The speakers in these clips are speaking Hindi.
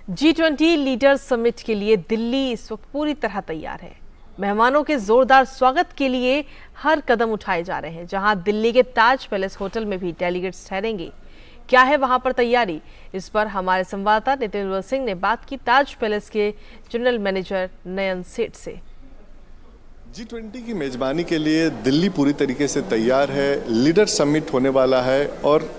G20 लीडर समिट के लिए दिल्ली इस वक्त पूरी तरह तैयार है। मेहमानों के जोरदार स्वागत के लिए हर कदम उठाए जा रहे हैं। जहां दिल्ली के ताज पैलेस होटल में भी डेलीगेट्स ठहरेंगे। क्या है वहां पर तैयारी, इस पर हमारे संवाददाता नितिन सिंह ने बात की ताज पैलेस के जनरल मैनेजर नयन सेठ से। G20 की मेजबानी के लिए दिल्ली पूरी तरीके से तैयार है। लीडर समिट होने वाला है और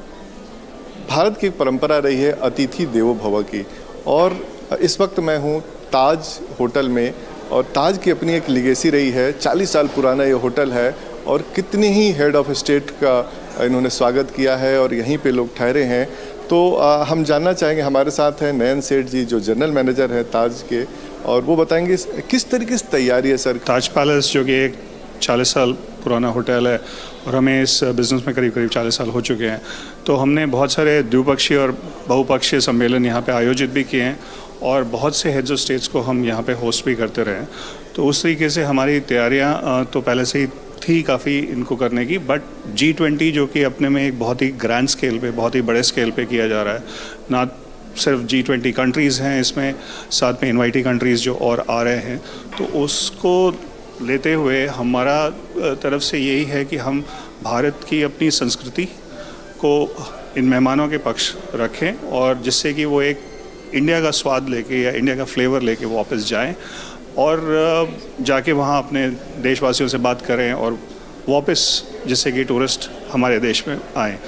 भारत की परंपरा रही है अतिथि देवो भव की। और इस वक्त मैं हूँ ताज होटल में और ताज की अपनी एक लिगेसी रही है। 40 साल पुराना ये होटल है और कितनी ही हेड ऑफ स्टेट का इन्होंने स्वागत किया है और यहीं पे लोग ठहरे हैं। तो हम जानना चाहेंगे, हमारे साथ हैं नयन सेठ जी जो जनरल मैनेजर हैं ताज के, और वो बताएंगे किस तरीके से तैयारी है सर। ताज पैलेस जो कि एक 40 साल पुराना होटल है और हमें इस बिज़नेस में करीब 40 साल हो चुके हैं, तो हमने बहुत सारे द्विपक्षीय और बहुपक्षीय सम्मेलन यहाँ पे आयोजित भी किए हैं और बहुत से हेड्स ऑफ स्टेट्स को हम यहाँ पे होस्ट भी करते रहे। तो उस तरीके से हमारी तैयारियाँ तो पहले से ही थी काफ़ी इनको करने की, बट G20 जो कि अपने में एक बहुत ही ग्रैंड स्केल पे, बहुत ही बड़े स्केल पे किया जा रहा है। ना सिर्फ G20 कंट्रीज़ हैं इसमें, साथ में इनवाइटी कंट्रीज़ जो और आ रहे हैं, तो उसको लेते हुए हमारा तरफ से यही है कि हम भारत की अपनी संस्कृति को इन मेहमानों के पक्ष रखें और जिससे कि वो एक इंडिया का स्वाद लेके या इंडिया का फ्लेवर लेके वो वापस जाएं और जाके वहाँ अपने देशवासियों से बात करें और वापस जिससे कि टूरिस्ट हमारे देश में आएँ।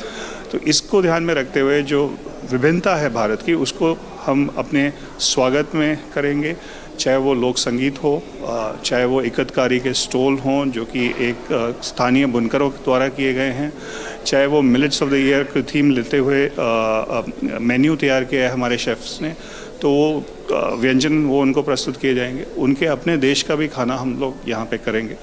तो इसको ध्यान में रखते हुए जो विभिन्नता है भारत की, उसको हम अपने स्वागत में करेंगे, चाहे वो लोक संगीत हो, चाहे वो इकतकारी के स्टॉल हों जो कि एक स्थानीय बुनकरों द्वारा किए गए हैं, चाहे वो मिलेट्स ऑफ द ईयर की थीम लेते हुए मेन्यू तैयार किया है हमारे शेफ्स ने, तो वो व्यंजन वो उनको प्रस्तुत किए जाएंगे। उनके अपने देश का भी खाना हम लोग यहाँ पे करेंगे,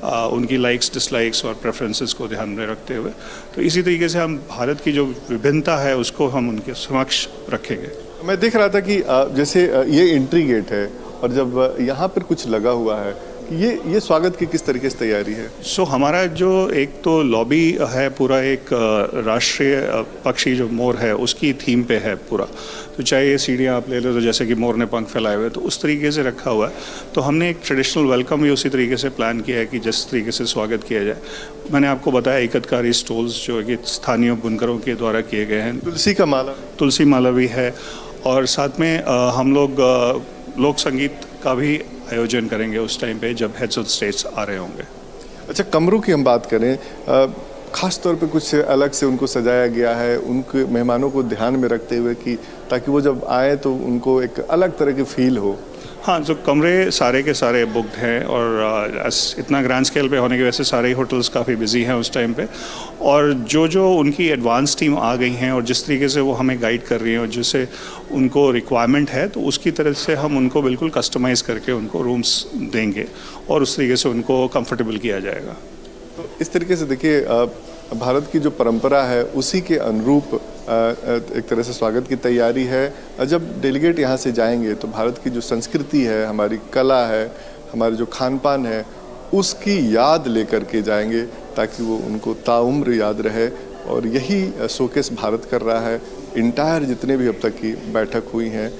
उनकी लाइक्स डिसलाइक्स और प्रेफरेंसेस को ध्यान में रखते हुए। तो इसी तरीके से हम भारत की जो विभिन्नता है उसको हम उनके समक्ष रखेंगे। मैं देख रहा था कि जैसे ये एंट्री गेट है और जब यहाँ पर कुछ लगा हुआ है कि ये स्वागत की किस तरीके से तैयारी है। सो हमारा जो एक तो लॉबी है पूरा एक राष्ट्रीय पक्षी जो मोर है उसकी थीम पे है पूरा। तो चाहे ये सीढ़ियाँ आप ले लो तो जैसे कि मोर ने पंख फैलाए हुए, तो उस तरीके से रखा हुआ है। तो हमने एक ट्रेडिशनल वेलकम भी उसी तरीके से प्लान किया है कि जिस तरीके से स्वागत किया जाए। मैंने आपको बताया इकतकारी स्टॉल्स जो कि स्थानीय बुनकरों के द्वारा किए गए हैं, तुलसी माला भी है और साथ में हम लोग लोक संगीत का भी आयोजन करेंगे उस टाइम पे जब हेड्स ऑफ स्टेट्स आ रहे होंगे। अच्छा, कमरों की हम बात करें, खास तौर पे कुछ अलग से उनको सजाया गया है उनके मेहमानों को ध्यान में रखते हुए कि ताकि वो जब आए तो उनको एक अलग तरह की फील हो। हाँ, जो कमरे सारे के सारे बुक्ड हैं और इतना ग्रैंड स्केल पे होने की वजह से सारे ही होटल्स काफ़ी बिजी हैं उस टाइम पे। और जो उनकी एडवांस टीम आ गई हैं और जिस तरीके से वो हमें गाइड कर रही हैं और जिससे उनको रिक्वायरमेंट है, तो उसकी तरह से हम उनको बिल्कुल कस्टमाइज़ करके उनको रूम्स देंगे और उस तरीके से उनको कंफर्टेबल किया जाएगा। तो इस तरीके से देखिए, भारत की जो परंपरा है उसी के अनुरूप एक तरह से स्वागत की तैयारी है। जब डेलीगेट यहाँ से जाएंगे तो भारत की जो संस्कृति है, हमारी कला है, हमारे जो खान पान है, उसकी याद लेकर के जाएंगे ताकि वो उनको ताउम्र याद रहे। और यही शोकेस भारत कर रहा है। इंटायर जितने भी अब तक की बैठक हुई हैं